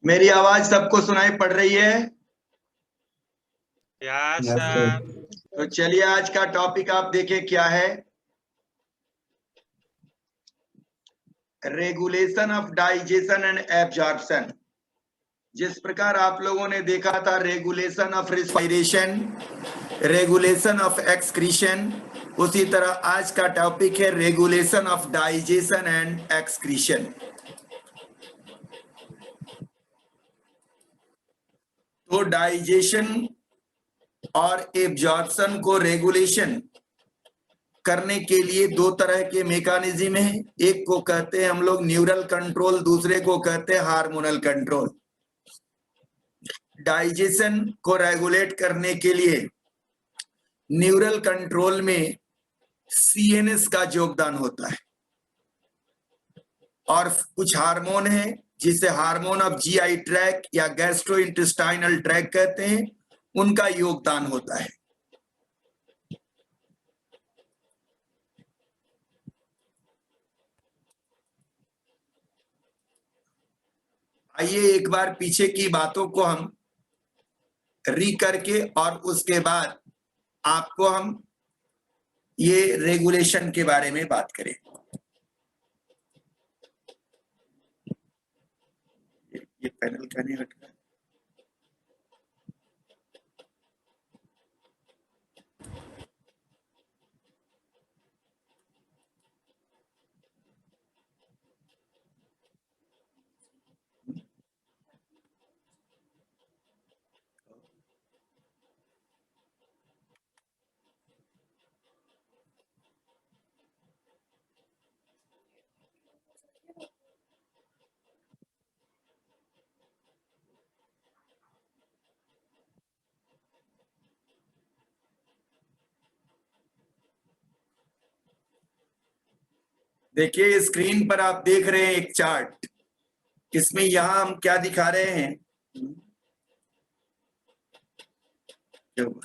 मेरी आवाज सबको सुनाई पड़ रही है? Yes Yes, sir. सर। तो चलिए आज का टॉपिक आप देखें क्या है। Regulation of digestion and absorption. जिस प्रकार आप लोगों ने देखा था regulation of respiration, regulation of excretion, उसी तरह आज का टॉपिक है regulation of digestion and excretion. तो डाइजेशन और एब्जॉर्प्शन को रेगुलेशन करने के लिए दो तरह के मैकेनिज्म हैं। एक को कहते हैं हम लोग न्यूरल कंट्रोल, दूसरे को कहते हैं हार्मोनल कंट्रोल। डाइजेशन को रेगुलेट करने के लिए न्यूरल कंट्रोल में सीएनएस का योगदान होता है और कुछ हार्मोन है जिसे हार्मोन ऑफ जीआई ट्रैक या गैस्ट्रोइंटेस्टाइनल ट्रैक कहते हैं, उनका योगदान होता है। आइए एक बार पीछे की बातों को हम री करके और उसके बाद आपको हम ये रेगुलेशन के बारे में बात करें। ये पैनल का नहीं हट रहा है। देखिए स्क्रीन पर आप देख रहे हैं एक चार्ट। इसमें यहां हम क्या दिखा रहे हैं? चलो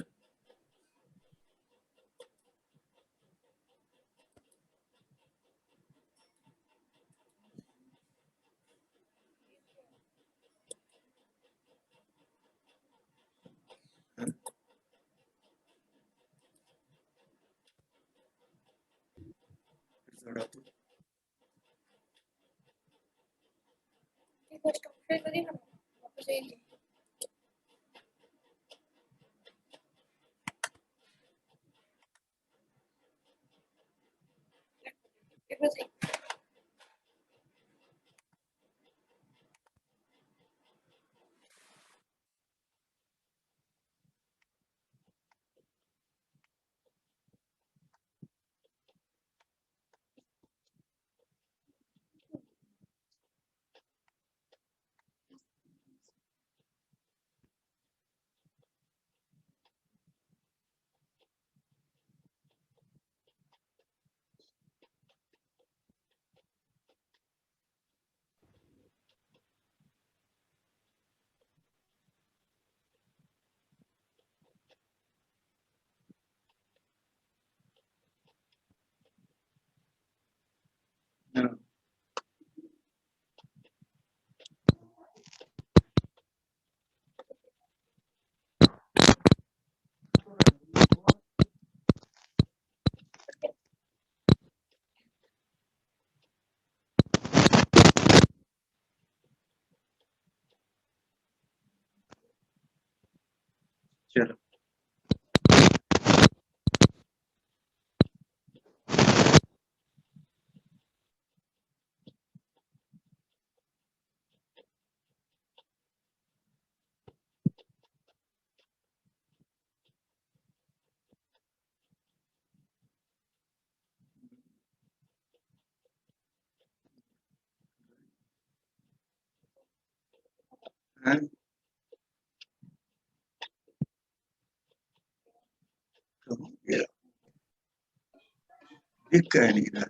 दिख कह नहीं रहा।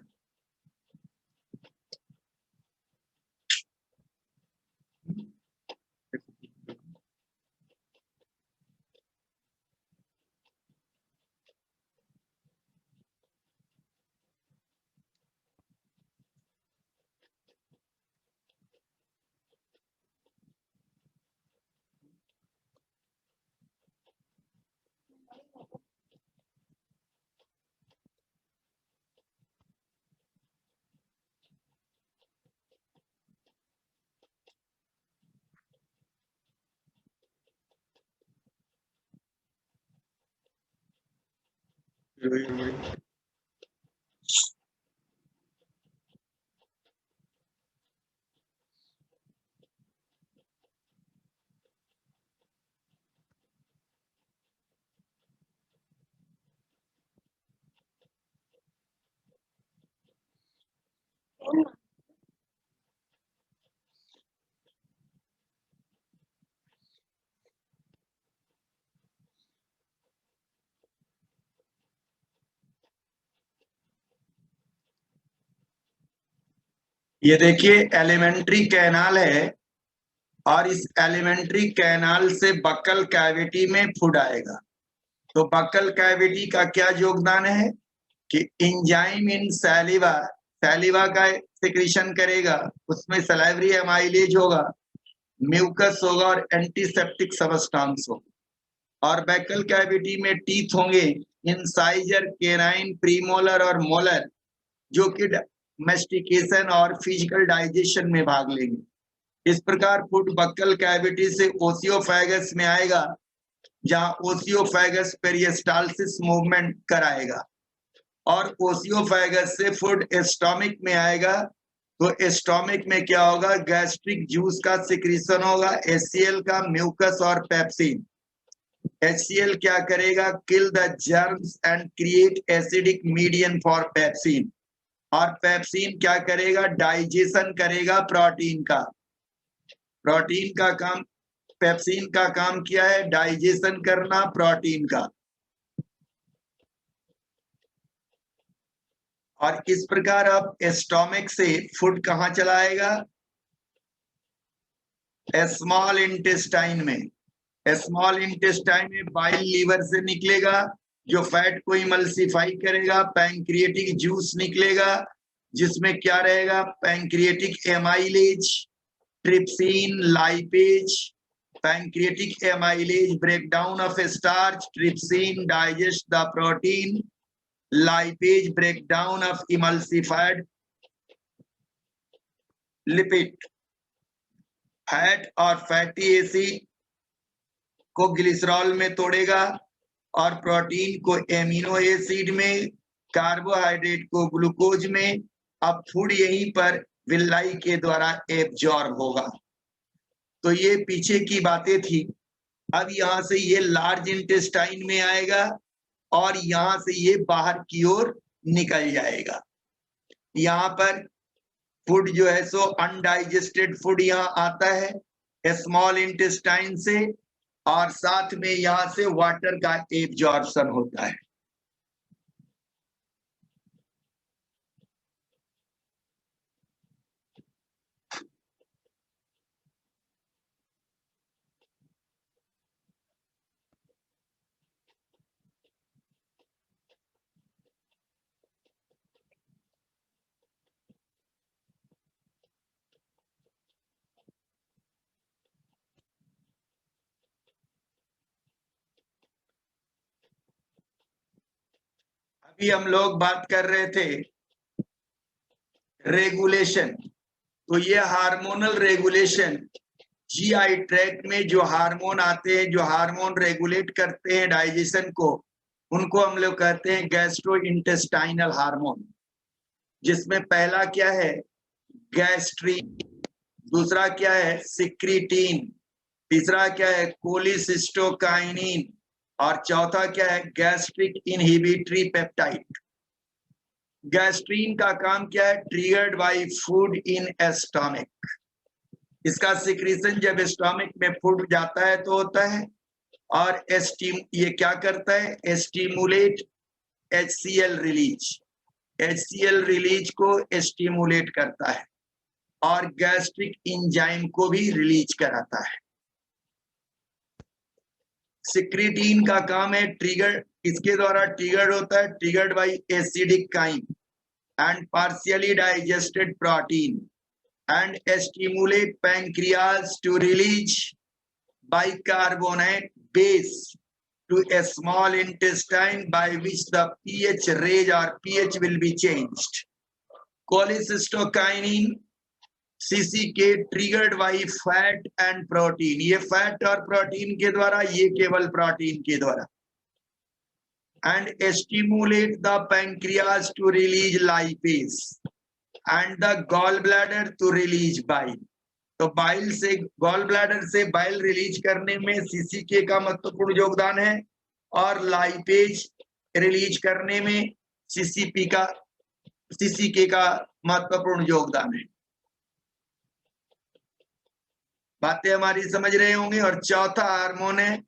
ये देखिए एलिमेंट्री कैनाल है और इस एलिमेंट्री कैनाल से बक्कल कैविटी में फूड आएगा। तो बक्कल कैविटी का क्या योगदान है कि एंजाइम इन सैलिवा, सैलिवा का सिक्रीशन करेगा, उसमें सलाइवरी एमाइलेज होगा, म्यूकस होगा और एंटीसेप्टिक सबस्टांस होगा। और बक्कल कैविटी में टीथ होंगे, इंसाइजर, केनाइन, प्रीमोलर और मोलर, जो कि मैस्टिकेशन और फिजिकल डाइजेशन में भाग लेंगे। इस प्रकार फूड बक्कल कैविटी से ओसियोफेगस में आएगा, जहां ओसियोफेगस पेरिस्टाल्सिस मूवमेंट कराएगा और ओसियोफेगस से फूड स्टोमिक में आएगा। तो स्टोमिक में क्या होगा, गैस्ट्रिक जूस का सिक्रीशन होगा, HCl का, म्यूकस और पेप्सिन। HCl क्या करेगा, kill the germs and create acidic medium for pepsin. और पेप्सिन क्या करेगा, डाइजेशन करेगा प्रोटीन का। प्रोटीन का काम, पेप्सिन का काम क्या है, डाइजेशन करना प्रोटीन का। और इस प्रकार अब स्टोमिक से फूड कहां चलाएगा, स्मॉल इंटेस्टाइन में। स्मॉल इंटेस्टाइन में बाइल लीवर से निकलेगा, जो फैट को इमल्सिफाई करेगा। पैंक्रिएटिक जूस निकलेगा, जिसमें क्या रहेगा, pancreatic amylase, trypsin, lipase. Pancreatic amylase breakdown of starch, trypsin digest the protein, lipase breakdown of emulsified lipid. Fat और फैटी एसिड को ग्लिसरॉल में तोड़ेगा और प्रोटीन को एमिनो एसिड में, कार्बोहाइड्रेट को ग्लूकोज में। अब फूड यहीं पर विल्लाई के द्वारा एब्जॉर्ब होगा। तो ये पीछे की बातें थी। अब यहां से ये लार्ज इंटेस्टाइन में आएगा और यहां से ये बाहर की ओर निकल जाएगा। यहाँ पर फूड जो है सो अनडाइजेस्टेड फूड यहाँ आता है स्मॉल इंटेस्टाइन से, और साथ में यहां से वाटर का एब्जॉर्प्शन होता है। अभी हम लोग बात कर रहे थे रेगुलेशन। तो ये हार्मोनल रेगुलेशन, जीआई ट्रैक्ट में जो हार्मोन आते हैं, जो हार्मोन रेगुलेट करते हैं डाइजेशन को, उनको हम लोग कहते हैं गैस्ट्रो इंटेस्टाइनल हार्मोन। जिसमें पहला क्या है, गैस्ट्रिन, दूसरा क्या है, सिक्रीटीन, तीसरा क्या है, कोलिसिस्टोकाइनिन, और चौथा क्या है, गैस्ट्रिक इनहिबिटरी पेप्टाइड। गैस्ट्रीन का काम क्या है, triggered bye food in stomach. इसका सिक्रीशन जब स्टोमिक में फूड जाता है तो होता है, और ये क्या करता है, stimulate HCl release. HCl release को स्टिमुलेट करता है और गैस्ट्रिक एंजाइम को भी रिलीज कराता है। सिक्रीटीन का काम है ट्रिगर, इसके द्वारा ट्रिगर होता है, triggered by acidic chyme and partially digested protein and stimulate pancreas to release bicarbonate base to a small intestine by which the pH range or pH will be changed. Cholecystokinin CCK triggered by fat and protein. ये fat और protein के द्वारा, ये केवल protein के द्वारा। and stimulate the pancreas to release lipase and the gallbladder to release bile. तो bile से, गॉल ब्लैडर से बाइल रिलीज करने में सीसीके का महत्वपूर्ण योगदान है और लाइपेज रिलीज करने में सीसीके का महत्वपूर्ण योगदान है। बातें हमारी समझ रहे होंगे। और चौथा हार्मोन है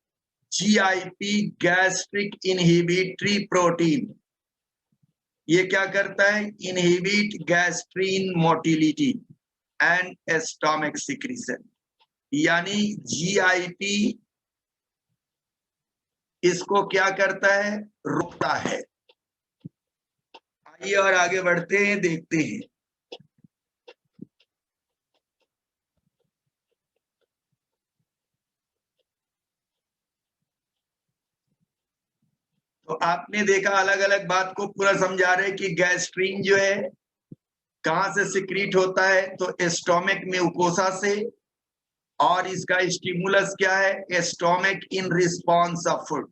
जीआईपी, गैस्ट्रिक इनहिबिटरी प्रोटीन। ये क्या करता है? Inhibit gastrin motility and stomach secretion, यानी जीआईपी इसको क्या करता है? रोकता है। आइए और आगे बढ़ते हैं, देखते हैं। तो आपने देखा अलग अलग बात को पूरा समझा रहे कि गैस्ट्रीन जो है कहां से सिक्रीट होता है? तो स्टोमक म्यूकोसा से। और इसका स्टिमुलस क्या है? Stomach in response of food.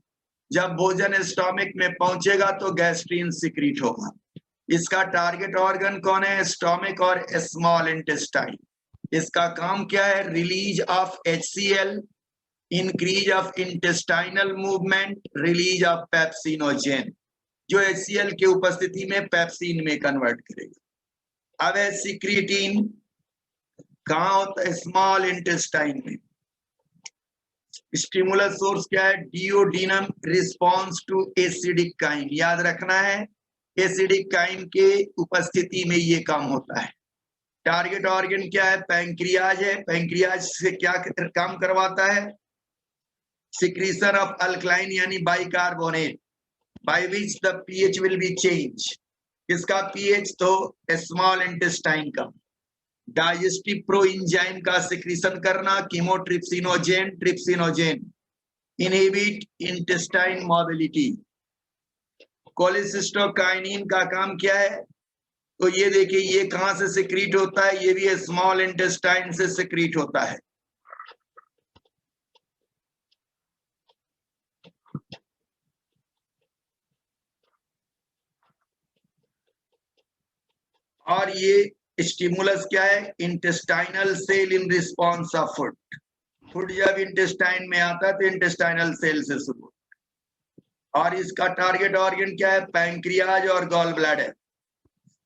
जब भोजन स्टोमक में पहुंचेगा तो गैस्ट्रीन सिक्रीट होगा। इसका टारगेट ऑर्गन कौन है? स्टोमक और स्मॉल इंटेस्टाइन। इसका काम क्या है? Release of HCl, increase of intestinal movement, release of pepsinogen, जो HCl की उपस्थिति में पेप्सिन में कन्वर्ट करेगा। अब है सिक्रीटिन, कहाँ होता है? स्मॉल इंटेस्टाइन में। स्टिमुलस सोर्स क्या है? Duodenum response to acidic chyme. याद रखना है, एसिडिक काइन के उपस्थिति में ये काम होता है। टारगेट ऑर्गन क्या है? पैंक्रियाज है। पैंक्रियाज से क्या काम करवाता है? सिक्रीशन ऑफ अल्कलाइन यानी bicarbonate, by which the pH will be change. इसका पीएच तो स्मॉल इंटेस्टाइन का। डाइजेस्टिव प्रोएंजाइम का सिक्रीशन करना, chymotrypsinogen, trypsinogen, inhibit intestine mobility. Cholecystokinin का काम क्या है? तो ये देखिए, ये कहां से सिक्रीट होता है? ये भी स्मॉल इंटेस्टाइन से सिक्रीट होता है। और ये स्टिमुलस क्या है? Intestinal cell in response of food. Food जब इंटेस्टाइन में आता है तो इंटेस्टाइनल सेल से शुरू। और इसका टारगेट ऑर्गन क्या है? पैंक्रियाज और गॉल ब्लैडर।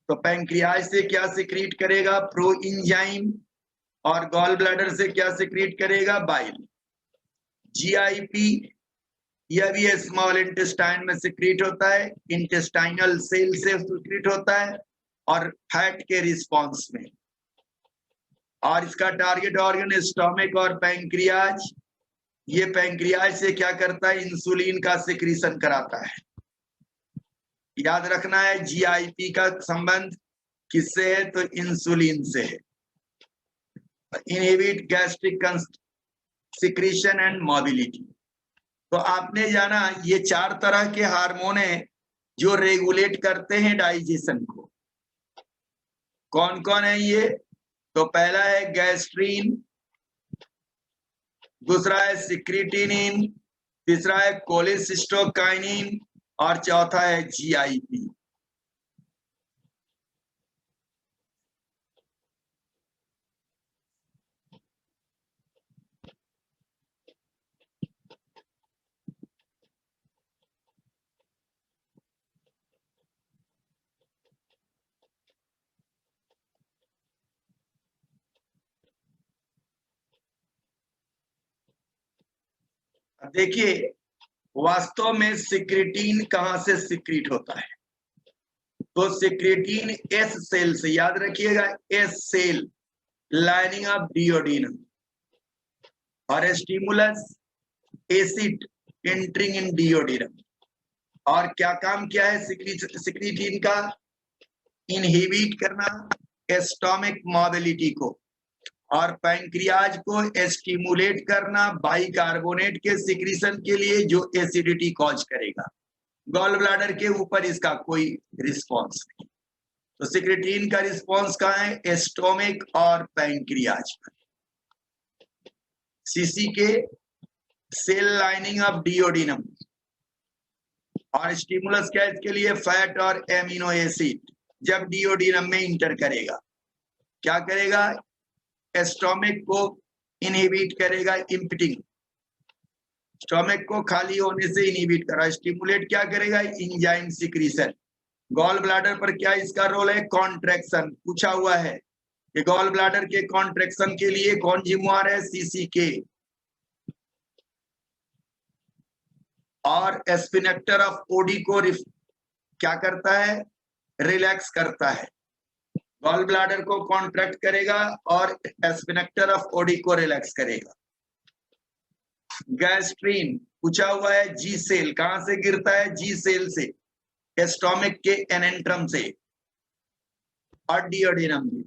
तो पैंक्रियाज से क्या सिक्रीट करेगा? प्रोएंजाइम। और गॉल ब्लैडर से क्या सिक्रीट करेगा? बाइल। जीआईपी यह भी स्मॉल इंटेस्टाइन में सिक्रीट होता है, इंटेस्टाइनल सेल से सिक्रीट होता है और फैट के रिस्पॉन्स में। और इसका टारगेट ऑर्गन स्टोमक और पैंक्रियाज। ये पैंक्रियाज से क्या करता है? इंसुलिन का सिक्रीशन कराता है। याद रखना है, जीआईपी का संबंध किससे है? तो इंसुलिन से है। Inhibit gastric secretion and mobility. तो आपने जाना ये 4 तरह के हार्मोन हैं जो रेगुलेट करते हैं डाइजेशन को। कौन कौन है ये? तो पहला है गैस्ट्रीन, दूसरा है सिक्रीटिनिन, तीसरा है कोलेसिस्टोकाइनिन और चौथा है जीआईपी। देखिए, वास्तव में सिक्रीटिन कहां से सिक्रीट होता है? तो सिक्रीटिन एस सेल से। याद रखिएगा, S cell lining of duodenum. और stimulus acid entering in duodenum. और क्या काम क्या है सिक्रीटिन का? इनहिबिट करना स्टोमक मोबिलिटी को और पैंक्रियाज को स्टिमुलेट करना बाइकार्बोनेट के सिक्रीशन के लिए, जो एसिडिटी कॉज करेगा। गॉल ब्लैडर के ऊपर इसका कोई रिस्पॉन्स नहीं। तो सिक्रीटिन का रिस्पॉन्स कहाँ है? स्टोमक और पैंक्रियाज पर। सीसी के सेल लाइनिंग ऑफ डिओडिनम। और स्टिमुलस क्या है इसके लिए? फैट और एमिनो एसिड जब डिओडिनम में इंटर करेगा क्या करेगा? स्टोमिक को इनहिबिट करेगा, इम्पिटिंग स्टोमिक को खाली होने से इनहिबिट करा। स्टिमुलेट क्या करेगा? Enzyme secretion. गॉल ब्लैडर पर क्या इसका रोल है? कॉन्ट्रैक्शन। पूछा हुआ है कि गॉल ब्लैडर के कॉन्ट्रैक्शन के लिए कौन जिम्मेवार है? सीसीके। और स्फिनेक्टर ऑफ ओडी को क्या करता है? रिलैक्स करता है। गॉल ब्लैडर को कॉन्ट्रैक्ट करेगा और स्फिनेक्टर ऑफ ओडी को रिलैक्स करेगा। गैस्ट्रीन पूछा हुआ है, जी सेल कहां से गिरता है? जी सेल से, स्टोमिक के एनेंट्रम से और डिओडिनम में।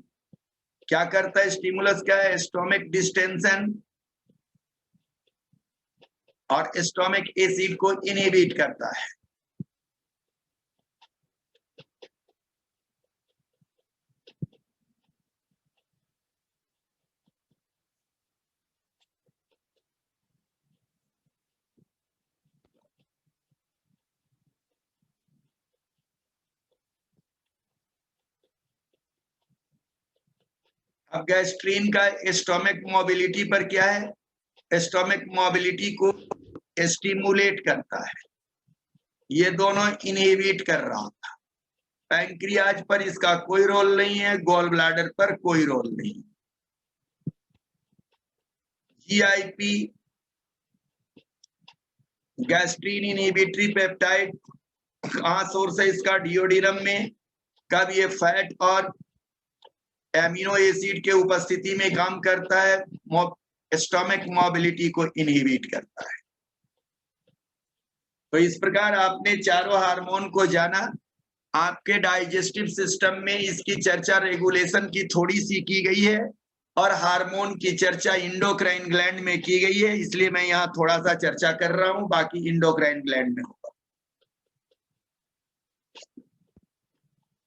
क्या करता है? स्टिमुलस क्या है? स्टोमिक डिस्टेंशन और स्टोमिक एसिड को इनहिबिट करता है। अब गैस्ट्रीन का स्टोमिक मोबिलिटी पर क्या है? स्टोमिक मोबिलिटी को स्टिमुलेट करता है। ये दोनों इनहिबिट कर रहा था। पैंक्रियाज पर इसका कोई रोल नहीं है, गॉल ब्लैडर पर कोई रोल नहीं। जीआईपी गैस्ट्रीन इनहिबिटरी पेप्टाइड कहां सोर्स है इसका? डिओडिनम में। कब ये फैट और एमिनो एसिड के उपस्थिति में काम करता है? स्टोमिक मोबिलिटी को इनहिबिट करता है। तो इस प्रकार आपने चारों हार्मोन को जाना। आपके डाइजेस्टिव सिस्टम में इसकी चर्चा रेगुलेशन की थोड़ी सी की गई है और हार्मोन की चर्चा इंडोक्राइन ग्लैंड में की गई है, इसलिए मैं यहाँ थोड़ा सा चर्चा कर रहा हूं, बाकी इंडोक्राइन ग्लैंड में होगा।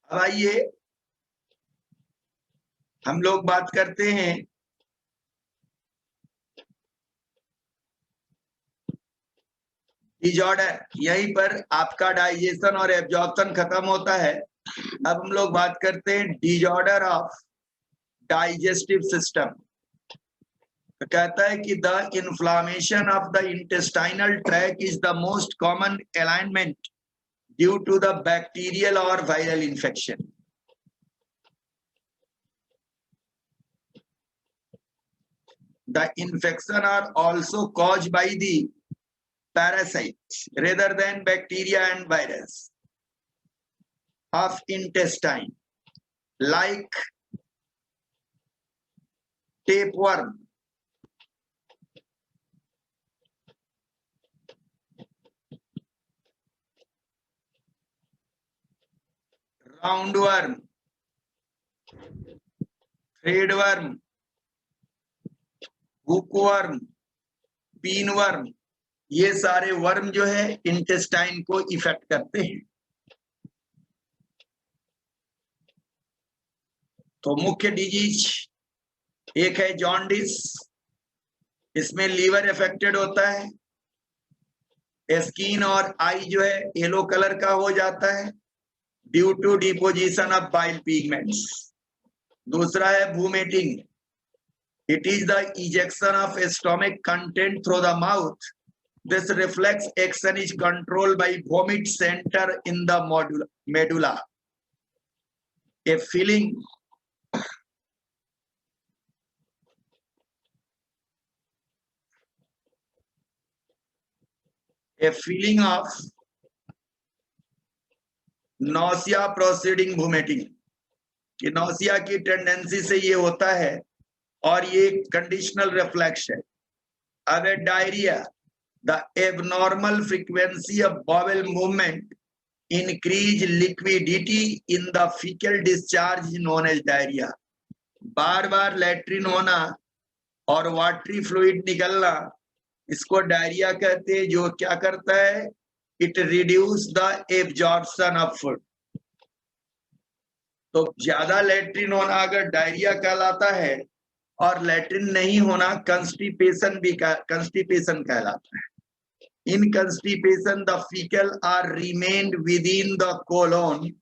अब आइए हम लोग बात करते हैं डिसऑर्डर। यहीं पर आपका डाइजेशन और एब्जॉर्प्शन खत्म होता है। अब हम लोग बात करते हैं डिसऑर्डर ऑफ डाइजेस्टिव सिस्टम। तो कहता है कि the inflammation of the intestinal tract is the most common alignment due to the bacterial और viral infection. The infection are also caused by the parasites rather than bacteria and virus of intestine, like tapeworm, roundworm, threadworm, hookworm, pinworm, ये सारे worm जो है intestine को effect करते हैं। तो मुख्य डिजीज एक है जॉन्डिस, इसमें लीवर इफेक्टेड होता है, स्किन और आई जो है येलो कलर का हो जाता है due to deposition of bile pigments. दूसरा है vomiting, it is the ejection of stomach content through the mouth. This reflex action is controlled by vomit center in the medulla. A feeling of nausea proceeding vomiting, कि nausea की tendency से ये होता है और ये कंडीशनल रिफ्लेक्स है। अब diarrhoea, the abnormal frequency of bowel movement increase liquidity in the faecal discharge known as diarrhoea. बार बार लैट्रिन होना और वाटरी फ्लूइड निकलना, इसको डायरिया कहते हैं, जो क्या करता है? It reduce the absorption of food. तो ज्यादा लैट्रिन होना अगर डायरिया कहलाता है और लैट्रिन नहीं होना कंस्टिपेशन भी कंस्टिपेशन कहलाता है। In constipation, the fecal are remained within the colon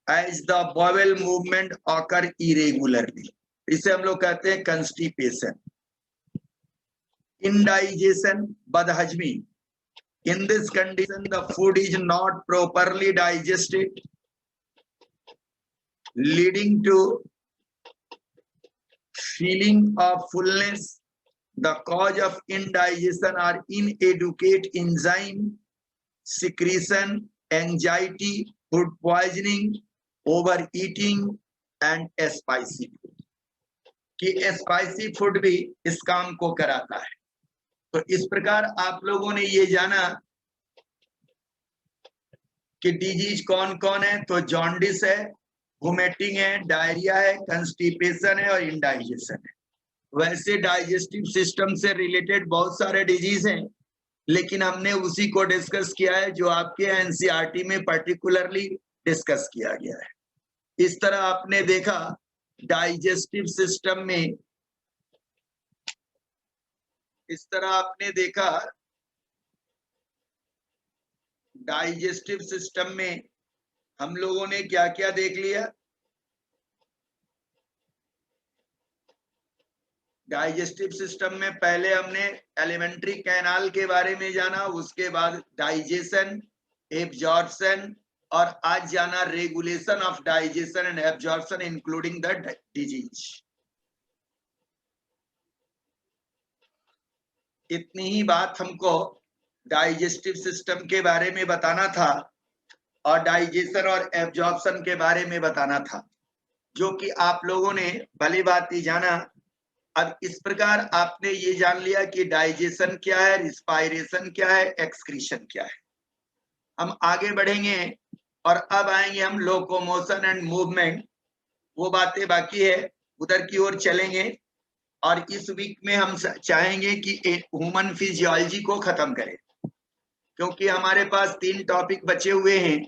as the bowel movement occur irregularly. इसे हम लोग कहते हैं constipation. Indigestion, बदहजमी. In this condition, the food is not properly digested, leading to feeling of fullness. The cause of indigestion are inadequate enzyme secretion, anxiety, food poisoning, overeating and spicy food. कि spicy food भी इस काम को कराता है। तो इस प्रकार आप लोगों ने ये जाना कि डिजीज कौन कौन है। तो जॉन्डिस है, वोमिटिंग है, डायरिया है, कंस्टिपेशन है और इंडाइजेशन है। वैसे डाइजेस्टिव सिस्टम से रिलेटेड बहुत सारे डिजीज हैं, लेकिन हमने उसी को डिस्कस किया है जो आपके एनसीईआरटी में पर्टिकुलरली डिस्कस किया गया है। इस तरह आपने देखा डाइजेस्टिव सिस्टम में, इस तरह आपने देखा डाइजेस्टिव सिस्टम में हम लोगों ने क्या क्या देख लिया। डाइजेस्टिव सिस्टम में पहले हमने एलिमेंट्री कैनाल के बारे में जाना, उसके बाद डाइजेशन, एब्जॉर्प्शन और आज जाना regulation of digestion and absorption including the disease. इतनी ही बात हमको डाइजेस्टिव सिस्टम के बारे में बताना था और डाइजेशन और एब्जॉर्प्शन के बारे में बताना था, जो कि आप लोगों ने भली बात ही जाना। अब इस प्रकार आपने ये जान लिया कि डाइजेशन क्या है, रिस्पायरेशन क्या है, एक्सक्रीशन क्या है। हम आगे बढ़ेंगे और अब आएंगे हम लोकोमोशन एंड मूवमेंट, वो बातें बाकी है, उधर की ओर चलेंगे। और इस वीक में हम चाहेंगे कि ह्यूमन फिजियोलॉजी को खत्म करें, क्योंकि हमारे पास 3 टॉपिक बचे हुए हैं